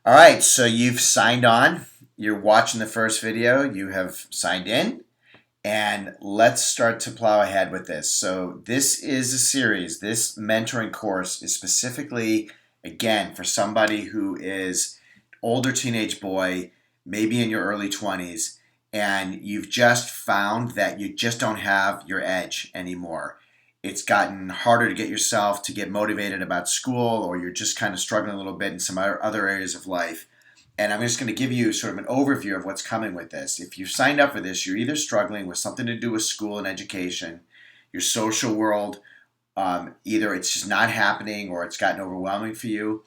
All right, so you've signed on. You're watching the first video. You have signed in, and let's start to plow ahead with this. So, this is a series. This mentoring course is specifically, again, for somebody who is older teenage boy, maybe in your early 20s, and you've just found that you just don't have your edge anymore. It's gotten harder to get yourself to get motivated about school, or you're just kind of struggling a little bit in some other areas of life. And I'm just going to give you sort of an overview of what's coming with this. If you've signed up for this, you're either struggling with something to do with school and education, your social world, either it's just not happening or it's gotten overwhelming for you.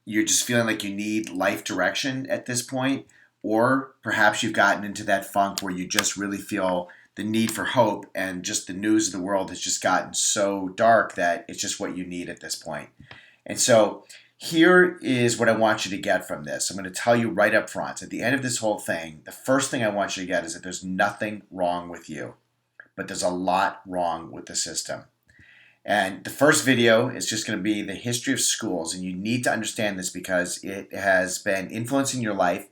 You're just feeling like you need life direction at this point, or perhaps you've gotten into that funk where you just really feel the need for hope, and just the news of the world has just gotten so dark that it's just what you need at this point. And so here is what I want you to get from this. I'm going to tell you right up front. At the end of this whole thing, the first thing I want you to get is that there's nothing wrong with you, but there's a lot wrong with the system. And the first video is just going to be the history of schools. And you need to understand this because it has been influencing your life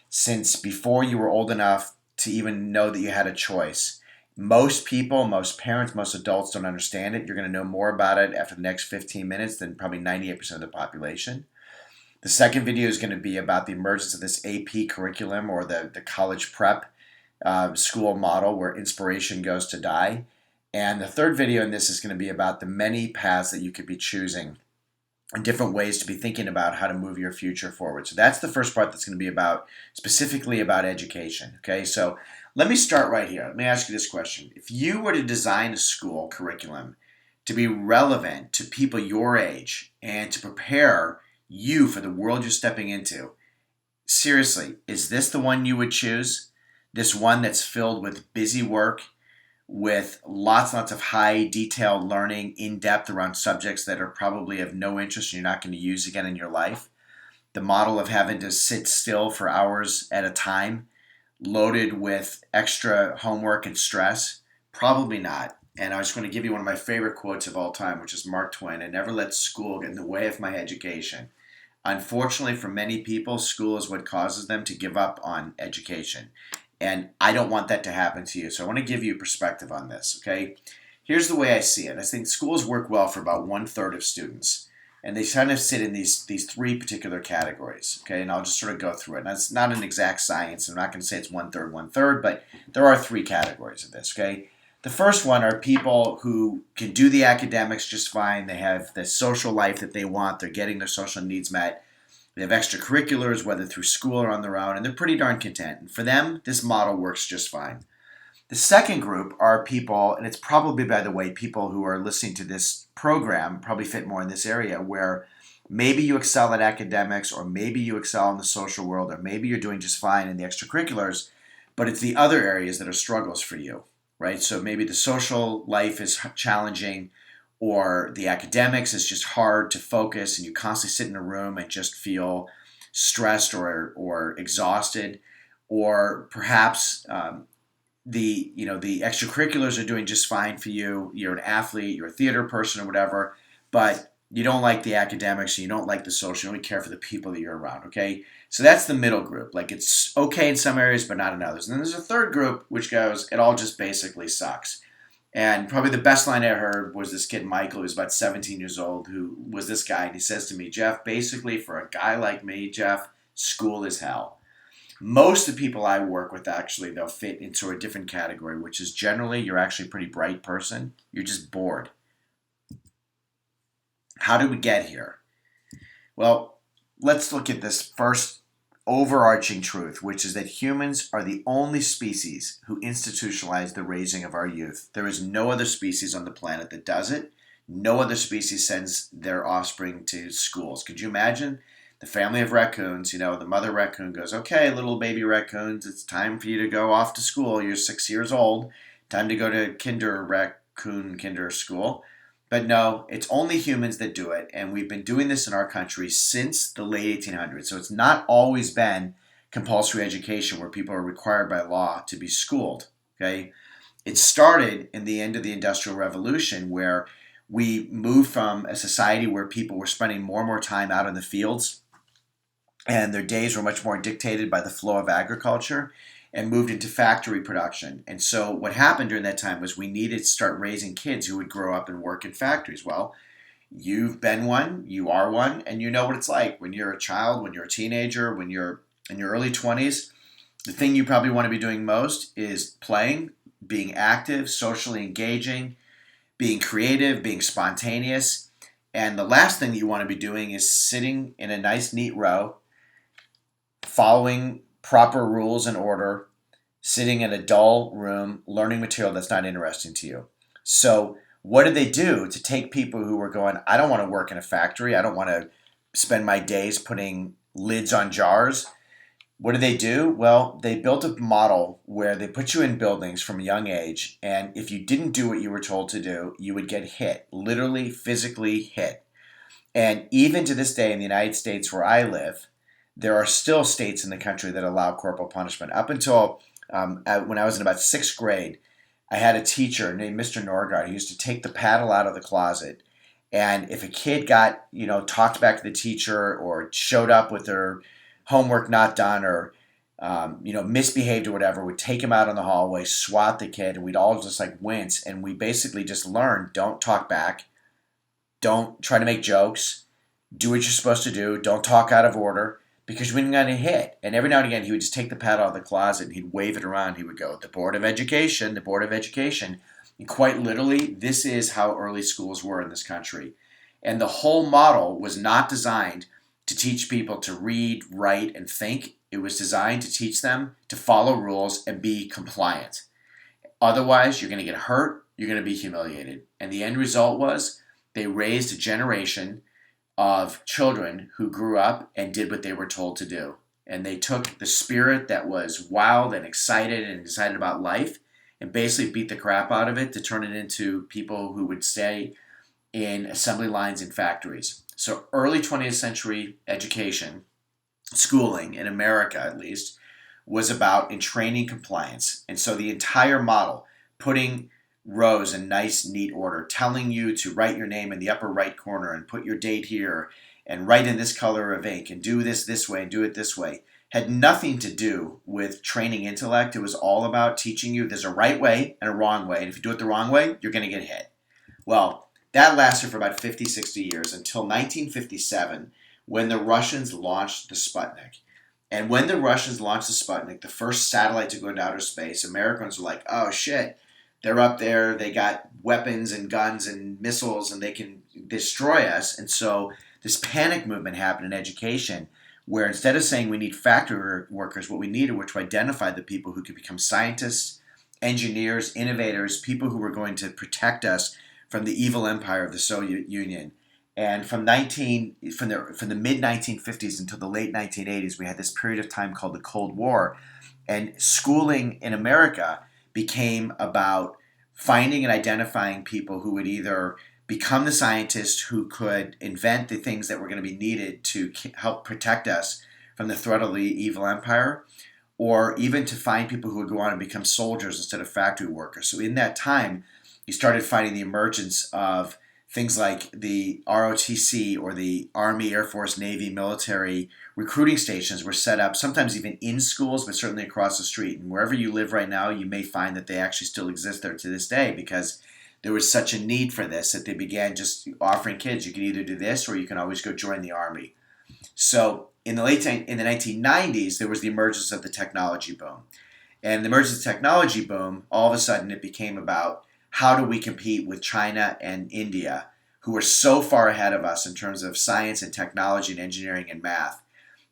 since before you were old enough to even know that you had a choice. Most people, most parents, most adults don't understand it. You're going to know more about it after the next 15 minutes than probably 98% of the population. The second video is going to be about the emergence of this AP curriculum, or the college prep school model where inspiration goes to die. And the third video in this is going to be about the many paths that you could be choosing and different ways to be thinking about how to move your future forward. So that's the first part that's going to be about specifically about education. Okay, so let me start right here. Let me ask you this question. If you were to design a school curriculum to be relevant to people your age and to prepare you for the world you're stepping into, seriously, is this the one you would choose? This one that's filled with busy work, with lots and lots of high detailed learning in depth around subjects that are probably of no interest and you're not going to use again in your life. The model of having to sit still for hours at a time, loaded with extra homework and stress? Probably not. And I was going to give you one of my favorite quotes of all time, which is Mark Twain: "I never let school get in the way of my education." Unfortunately, for many people, school is what causes them to give up on education. And I don't want that to happen to you. So I want to give you a perspective on this, okay? Here's the way I see it. I think schools work well for about 1/3 of students. And they kind of sit in these three particular categories, okay? And I'll just sort of go through it. Now, it's not an exact science. I'm not going to say it's 1/3, 1/3, but there are three categories of this, okay? The first one are people who can do the academics just fine. They have the social life that they want. They're getting their social needs met. They have extracurriculars, whether through school or on their own, and they're pretty darn content. And for them, this model works just fine. The second group are people, and it's probably, by the way, people who are listening to this program probably fit more in this area, where maybe you excel at academics, or maybe you excel in the social world, or maybe you're doing just fine in the extracurriculars, but it's the other areas that are struggles for you, right? So maybe the social life is challenging, or the academics is just hard to focus, and you constantly sit in a room and just feel stressed or exhausted, or perhaps the extracurriculars are doing just fine for you. You're an athlete, you're a theater person or whatever, but you don't like the academics and you don't like the social. You only care for the people that you're around. Okay, so that's the middle group. Like, it's okay in some areas, but not in others. And then there's a third group which goes, it all just basically sucks. And probably the best line I heard was this kid, Michael, who's about 17 years old, who was this guy. And he says to me, "Jeff, basically for a guy like me, Jeff, school is hell." Most of the people I work with, actually, they'll fit into a different category, which is generally you're actually a pretty bright person. You're just bored. How did we get here? Well, let's look at this first overarching truth, which is that humans are the only species who institutionalize the raising of our youth. There is no other species on the planet that does it. No other species sends their offspring to schools. Could you imagine? The family of raccoons, the mother raccoon goes, "Okay, little baby raccoons, it's time for you to go off to school. You're 6 years old. Time to go to kinder school." But no, it's only humans that do it, and we've been doing this in our country since the late 1800s. So it's not always been compulsory education where people are required by law to be schooled. Okay, it started in the end of the Industrial Revolution, where we moved from a society where people were spending more and more time out in the fields and their days were much more dictated by the flow of agriculture and moved into factory production. And so what happened during that time was we needed to start raising kids who would grow up and work in factories. Well, you've been one, you are one, and you know what it's like when you're a child, when you're a teenager, when you're in your early 20s. The thing you probably want to be doing most is playing, being active, socially engaging, being creative, being spontaneous. And the last thing that you want to be doing is sitting in a nice, neat row, following proper rules and order, sitting in a dull room, learning material that's not interesting to you. So, what did they do to take people who were going, I don't want to work in a factory, I don't want to spend my days putting lids on jars? What did they do? Well, they built a model where they put you in buildings from a young age, and if you didn't do what you were told to do, you would get hit, literally, physically hit. And even to this day in the United States where I live, there are still states in the country that allow corporal punishment. Up until when I was in about sixth grade, I had a teacher named Mr. Norgard. He used to take the paddle out of the closet. And if a kid got, talked back to the teacher or showed up with their homework not done or, misbehaved or whatever, would take him out in the hallway, swat the kid, and we'd all just like wince. And we basically just learned, don't talk back. Don't try to make jokes. Do what you're supposed to do. Don't talk out of order because we didn't get a hit. And every now and again, he would just take the pad out of the closet and he'd wave it around. He would go, the Board of Education, the Board of Education. And quite literally, this is how early schools were in this country. And the whole model was not designed to teach people to read, write, and think. It was designed to teach them to follow rules and be compliant. Otherwise, you're going to get hurt, you're going to be humiliated. And the end result was they raised a generation of children who grew up and did what they were told to do. And they took the spirit that was wild and excited about life and basically beat the crap out of it to turn it into people who would stay in assembly lines in factories. So early 20th century education, schooling, in America at least, was about entraining compliance. And so the entire model, putting rows in nice, neat order, telling you to write your name in the upper right corner and put your date here and write in this color of ink and do this way and do it this way, had nothing to do with training intellect. It was all about teaching you there's a right way and a wrong way. And if you do it the wrong way, you're going to get hit. Well, that lasted for about 50, 60 years until 1957 when the Russians launched the Sputnik. And when the Russians launched the Sputnik, the first satellite to go into outer space, Americans were like, oh shit, they're up there, they got weapons and guns and missiles and they can destroy us. And so this panic movement happened in education where instead of saying we need factory workers, what we needed were to identify the people who could become scientists, engineers, innovators, people who were going to protect us from the evil empire of the Soviet Union. And from the mid 1950s until the late 1980s, we had this period of time called the Cold War, and schooling in America became about finding and identifying people who would either become the scientists who could invent the things that were going to be needed to help protect us from the threat of the evil empire, or even to find people who would go on and become soldiers instead of factory workers. So in that time, you started finding the emergence of things like the ROTC or the Army, Air Force, Navy, military recruiting stations were set up, sometimes even in schools, but certainly across the street. And wherever you live right now, you may find that they actually still exist there to this day because there was such a need for this that they began just offering kids, you can either do this or you can always go join the Army. So in the 1990s, there was the emergence of the technology boom. And the emergence of the technology boom, all of a sudden it became about how do we compete with China and India, who are so far ahead of us in terms of science and technology and engineering and math,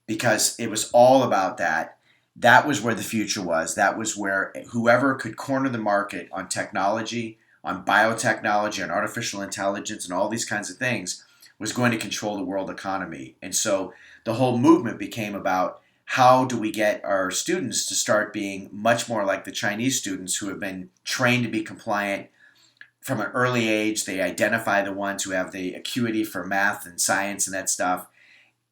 because it was all about that. That was where the future was. That was where whoever could corner the market on technology, on biotechnology, on artificial intelligence, and all these kinds of things was going to control the world economy. And so the whole movement became about how do we get our students to start being much more like the Chinese students who have been trained to be compliant from an early age. They identify the ones who have the acuity for math and science and that stuff,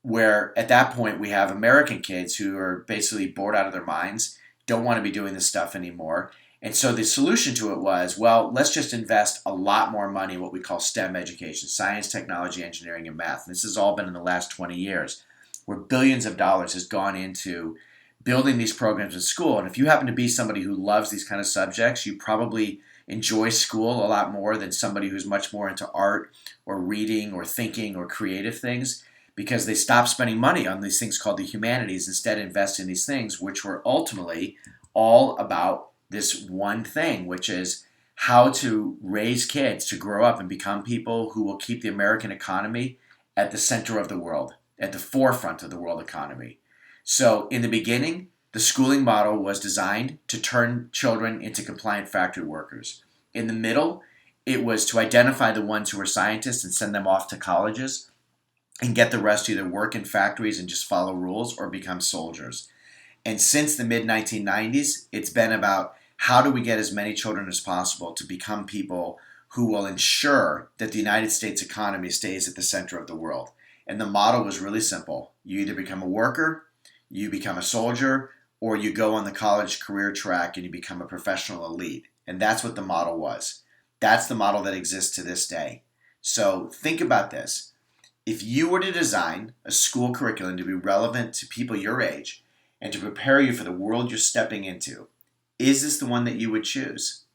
where at that point we have American kids who are basically bored out of their minds, don't want to be doing this stuff anymore. And so the solution to it was, well, let's just invest a lot more money in what we call STEM education, science, technology, engineering, and math. And this has all been in the last 20 years. where billions of dollars has gone into building these programs in school. And if you happen to be somebody who loves these kind of subjects, you probably enjoy school a lot more than somebody who's much more into art or reading or thinking or creative things, because they stopped spending money on these things called the humanities, instead invest in these things which were ultimately all about this one thing, which is how to raise kids to grow up and become people who will keep the American economy at the center of the world, at the forefront of the world economy. So in the beginning, the schooling model was designed to turn children into compliant factory workers. In the middle, it was to identify the ones who were scientists and send them off to colleges and get the rest to either work in factories and just follow rules or become soldiers. And since the mid-1990s, it's been about how do we get as many children as possible to become people who will ensure that the United States economy stays at the center of the world. And the model was really simple. You either become a worker, you become a soldier, or you go on the college career track and you become a professional elite. And that's what the model was. That's the model that exists to this day. So think about this. If you were to design a school curriculum to be relevant to people your age and to prepare you for the world you're stepping into, is this the one that you would choose?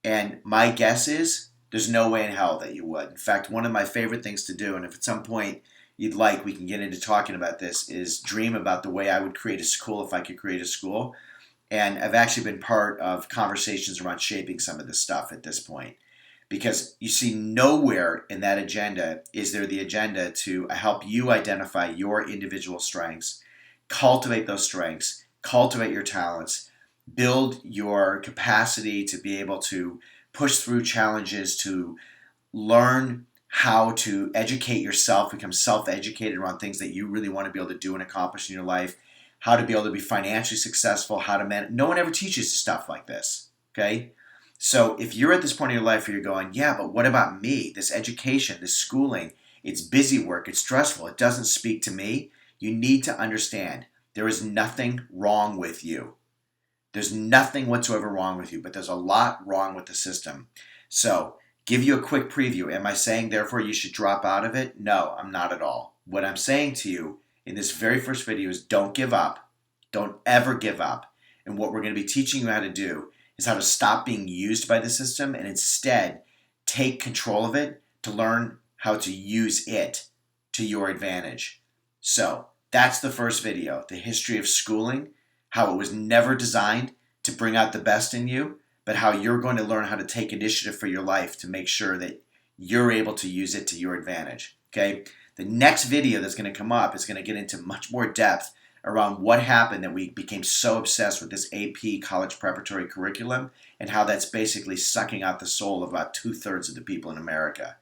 And my guess is there's no way in hell that you would. In fact, one of my favorite things to do, and if at some point you'd like, we can get into talking about this, is dream about the way I would create a school if I could create a school. And I've actually been part of conversations around shaping some of this stuff at this point. Because you see, nowhere in that agenda is there the agenda to help you identify your individual strengths, cultivate those strengths, cultivate your talents, build your capacity to be able to push through challenges, to learn how to educate yourself, become self-educated around things that you really want to be able to do and accomplish in your life, how to be able to be financially successful, how to manage. No one ever teaches stuff like this, okay? So if you're at this point in your life where you're going, yeah, but what about me? This education, this schooling, it's busy work, it's stressful, it doesn't speak to me. You need to understand there is nothing wrong with you. There's nothing whatsoever wrong with you, but there's a lot wrong with the system. So, give you a quick preview. Am I saying, therefore, you should drop out of it? No, I'm not at all. What I'm saying to you in this very first video is don't give up. Don't ever give up. And what we're going to be teaching you how to do is how to stop being used by the system and instead take control of it to learn how to use it to your advantage. So, that's the first video, the history of schooling, how it was never designed to bring out the best in you, but how you're going to learn how to take initiative for your life to make sure that you're able to use it to your advantage. Okay? The next video that's going to come up is going to get into much more depth around what happened that we became so obsessed with this AP college preparatory curriculum and how that's basically sucking out the soul of about 2/3 of the people in America.